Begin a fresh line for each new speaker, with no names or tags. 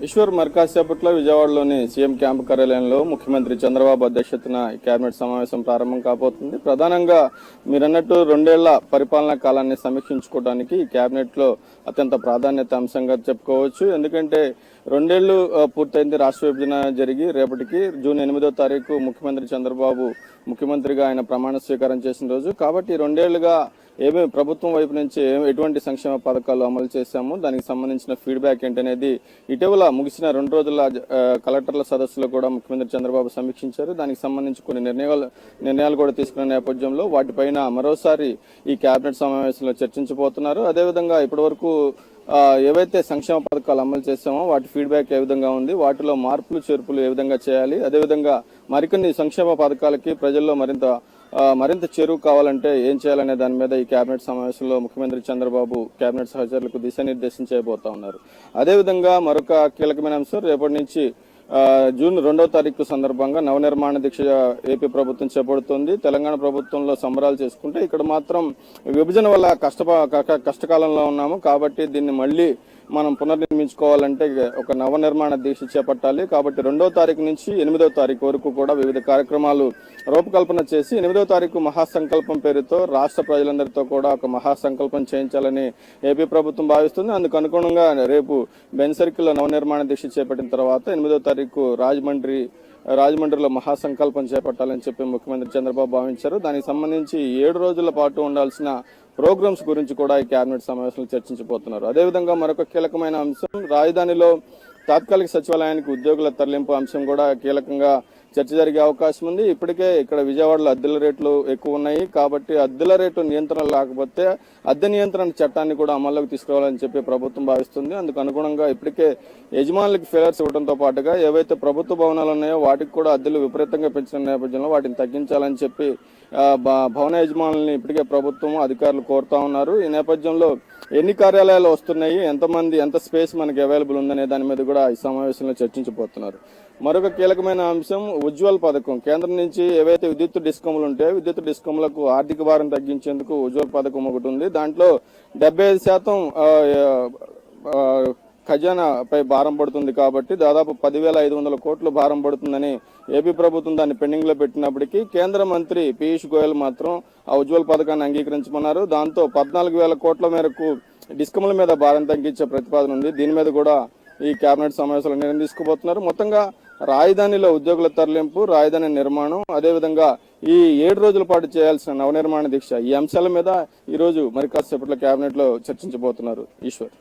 ఈశ్వర్ మరి కాసేపట్లో విజయవాడలోని సీఎం క్యాంపు కార్యాలయంలో ముఖ్యమంత్రి చంద్రబాబు అధ్యక్షతన కేబినెట్ సమావేశం ప్రారంభం కాబోతుంది. ప్రధానంగా మీరన్నట్టు 2 ఏళ్ల పరిపాలనా కాలాన్ని సమీక్షించుకోవడానికి ఈ కేబినెట్ లో అత్యంత ప్రాధాన్యత అంశంగా చెప్పుకోవచ్చు. ఎందుకంటే 2 ఏళ్లు పూర్తయింది రాష్ట్ర విభజన జరిగి. రేపటికి జూన్ 8వ తారీఖు ముఖ్యమంత్రి చంద్రబాబు ముఖ్యమంత్రిగా ఆయన ప్రమాణ స్వీకారం చేసిన రోజు. కాబట్టి 2 ఏళ్లుగా ఏమేమి ప్రభుత్వం వైపు నుంచి ఎటువంటి సంక్షేమ పథకాలు అమలు చేశాము, దానికి సంబంధించిన ఫీడ్బ్యాక్ ఏంటనేది ఇటీవల ముగిసిన 2 రోజుల కలెక్టర్ల సదస్సులో కూడా ముఖ్యమంత్రి చంద్రబాబు సమీక్షించారు. దానికి సంబంధించి కొన్ని నిర్ణయాలు కూడా తీసుకున్న నేపథ్యంలో వాటిపైన మరోసారి ఈ కేబినెట్ సమావేశంలో చర్చించబోతున్నారు. అదేవిధంగా ఇప్పటివరకు ఏవైతే సంక్షేమ పథకాలు అమలు చేశామో వాటి ఫీడ్బ్యాక్ ఏ విధంగా ఉంది, వాటిలో మార్పులు చేర్పులు ఏ విధంగా చేయాలి, అదేవిధంగా మరికొన్ని సంక్షేమ పథకాలకి ప్రజల్లో మరింత చేరువు కావాలంటే ఏం చేయాలనే దాని మీద ఈ కేబినెట్ సమావేశంలో ముఖ్యమంత్రి చంద్రబాబు కేబినెట్ సహచరులకు దిశానిర్దేశం చేయబోతా ఉన్నారు. అదేవిధంగా మరొక కీలకమైన అంశం, రేపటి నుంచి జూన్ 2వ తారీఖు సందర్భంగా నవనిర్మాణ దీక్ష ఏపీ ప్రభుత్వం చేపడుతుంది. తెలంగాణ ప్రభుత్వంలో సంబరాలు చేసుకుంటే ఇక్కడ మాత్రం విభజన వల్ల కష్టకాలంలో ఉన్నాము. కాబట్టి దీన్ని మళ్ళీ మనం పునర్నిర్మించుకోవాలంటే ఒక నవనిర్మాణ దీక్ష చేపట్టాలి. కాబట్టి 2వ తారీఖు నుంచి 8వ తారీఖు వరకు కూడా వివిధ కార్యక్రమాలు రూపకల్పన చేసి 8వ తారీఖు మహాసంకల్పం పేరుతో రాష్ట్ర ప్రజలందరితో కూడా ఒక మహాసంకల్పం చేయించాలని ఏపీ ప్రభుత్వం భావిస్తుంది. అందుకు అనుగుణంగా రేపు బెన్ సర్కిల్లో నవనిర్మాణ దీక్ష చేపట్టిన తర్వాత 8వ తారీఖు రాజమండ్రిలో మహాసంకల్పం చేపట్టాలని చెప్పి ముఖ్యమంత్రి చంద్రబాబు భావించారు. దానికి సంబంధించి 7 రోజుల పాటు ఉండాల్సిన ప్రోగ్రామ్స్ గురించి కూడా ఈ కేబినెట్ సమావేశంలో చర్చించబోతున్నారు. అదేవిధంగా మరొక కీలకమైన అంశం, రాజధానిలో తాత్కాలిక సచివాలయానికి ఉద్యోగుల తరలింపు అంశం కూడా కీలకంగా చర్చ జరిగే అవకాశం ఉంది. ఇప్పటికే ఇక్కడ విజయవాడలో అద్దెల రేట్లు ఎక్కువ ఉన్నాయి. కాబట్టి అద్దెల రేటు నియంత్రణ లేకపోతే అద్దె నియంత్రణ చట్టాన్ని కూడా అమల్లోకి తీసుకురావాలని చెప్పి ప్రభుత్వం భావిస్తుంది. అందుకు అనుగుణంగా ఇప్పటికే యజమానులకు ఫెయిలర్స్ ఇవ్వడంతో పాటుగా ఏవైతే ప్రభుత్వ భవనాలు ఉన్నాయో వాటికి కూడా అద్దెలు విపరీతంగా పెంచిన నేపథ్యంలో వాటిని తగ్గించాలని చెప్పి భవన యజమానుల్ని ఇప్పటికే ప్రభుత్వం అధికారులు కోరుతా ఉన్నారు. ఈ నేపథ్యంలో ఎన్ని కార్యాలయాలు వస్తున్నాయి, ఎంత స్పేస్ మనకి అవైలబుల్ ఉందనే దాని మీద కూడా ఈ సమావేశంలో చర్చించబోతున్నారు. మరొక కీలకమైన అంశం ఉజ్వల్ పథకం. కేంద్రం నుంచి ఏవైతే విద్యుత్ డిస్కంలు ఉంటాయో విద్యుత్ డిస్కంలకు ఆర్థిక భారం తగ్గించేందుకు ఉజ్వల్ పథకం ఒకటి ఉంది. దాంట్లో 75% ఖజానాపై భారం పడుతుంది. కాబట్టి దాదాపు 10,500 కోట్లు భారం పడుతుందని ఏపీ ప్రభుత్వం దాన్ని పెండింగ్ లో పెట్టినప్పటికీ కేంద్ర మంత్రి పీయూష్ గోయల్ మాత్రం ఆ ఉజ్వల్ పథకాన్ని అంగీకరించమన్నారు. దాంతో 14,000 కోట్ల మేరకు డిస్కమ్ల మీద భారం తగ్గించే ప్రతిపాదన ఉంది. దీని మీద కూడా ఈ కేబినెట్ సమావేశంలో నిర్ణయం తీసుకోబోతున్నారు. మొత్తంగా రాజధానిలో ఉద్యోగుల తరలింపు, రాజధాని నిర్మాణం, అదేవిధంగా ఈ 7 రోజుల పాటు చేయాల్సిన నవనిర్మాణ దీక్ష, ఈ అంశాల మీద ఈ రోజు మరి కాసేపట్లో కేబినెట్ లో చర్చించబోతున్నారు. ఈశ్వర్.